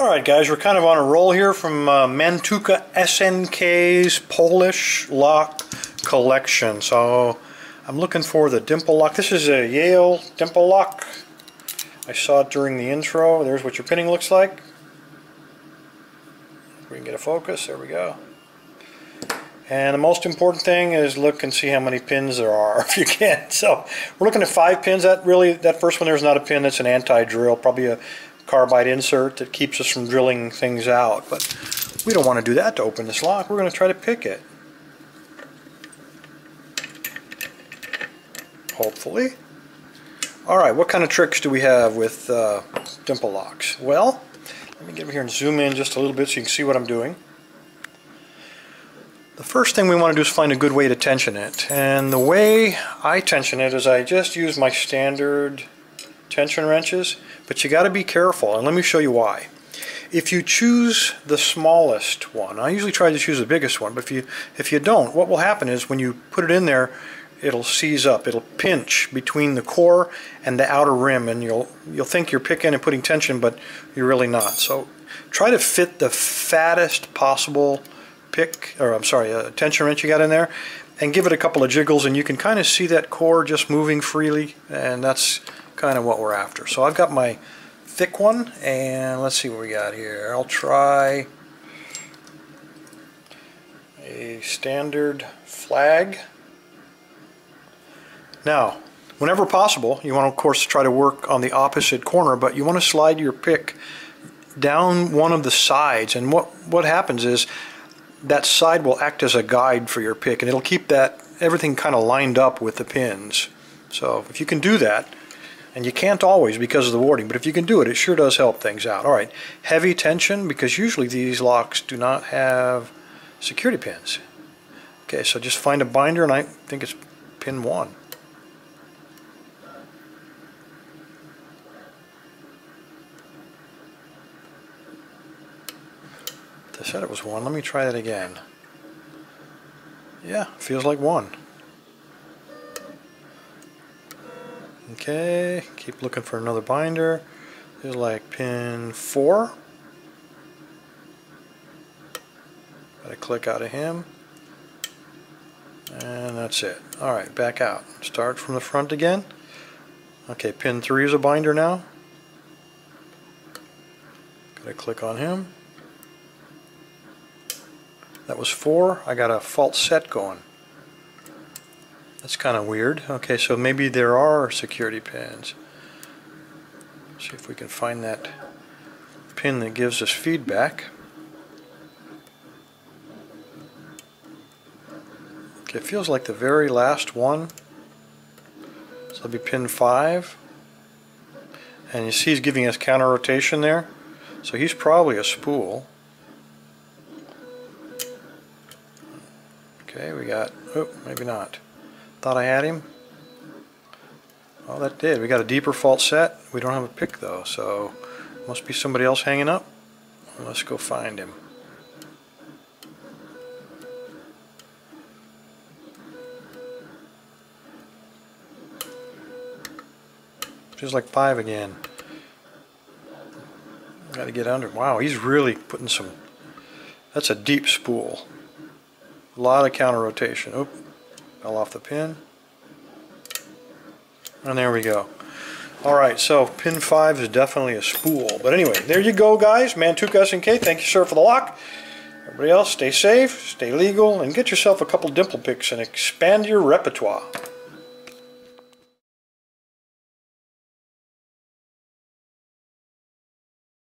Alright guys, we're kind of on a roll here from MantukaSNK's Polish lock collection. So I'm looking for the Dimple lock. This is a Yale Dimple lock. I saw it during the intro. There's what your pinning looks like. We can get a focus. There we go. And the most important thing is look and see how many pins there are if you can. So we're looking at 5 pins. That first one there is not a pin. That's an anti-drill. Probably a carbide insert that keeps us from drilling things out. But we don't want to do that to open this lock. We're going to try to pick it. Hopefully. Alright, what kind of tricks do we have with Dimple locks? Well, let me get over here and zoom in just a little bit so you can see what I'm doing. The first thing we want to do is find a good way to tension it. And the way I tension it is I just use my standard tension wrenches, but you got to be careful, and let me show you why. If you choose the smallest one, I usually try to choose the biggest one, but if you don't, what will happen is when you put it in there, it'll seize up, it'll pinch between the core and the outer rim, and you'll think you're picking and putting tension, but you're really not. So try to fit the fattest possible tension wrench you got in there, and give it a couple of jiggles, and you can kind of see that core just moving freely, and that's kind of what we're after. So I've got my thick one, and let's see what we got here. I'll try a standard flag. Now, whenever possible, you want to, of course, try to work on the opposite corner, but you want to slide your pick down one of the sides, and what happens is that side will act as a guide for your pick, and it'll keep that everything kind of lined up with the pins. So if you can do that, and you can't always because of the warding, but if you can do it, it sure does help things out. Alright, heavy tension, because usually these locks do not have security pins. Okay, so just find a binder, and I think it's pin 1. I said it was 1. Let me try that again. Yeah, feels like 1. Okay, keep looking for another binder. This is like pin 4. Gotta click out of him. And that's it. Alright, back out. Start from the front again. Okay, pin 3 is a binder now. Gotta click on him. That was 4. I got a false set going. That's kind of weird. Okay, so maybe there are security pins. See if we can find that pin that gives us feedback. Okay, it feels like the very last one. So it'll be pin 5. And you see he's giving us counter rotation there. So he's probably a spool. Okay, we got, oh, maybe not. Thought I had him. Oh, that did. We got a deeper fault set. We don't have a pick though, so must be somebody else hanging up. Let's go find him. Feels like 5 again. Got to get under. Wow, he's really putting some. That's a deep spool. A lot of counter rotation. Oop, fell off the pin. And there we go. Alright, so pin 5 is definitely a spool. But anyway, there you go guys. MantukaSNK, thank you sir for the lock. Everybody else, stay safe, stay legal, and get yourself a couple dimple picks and expand your repertoire.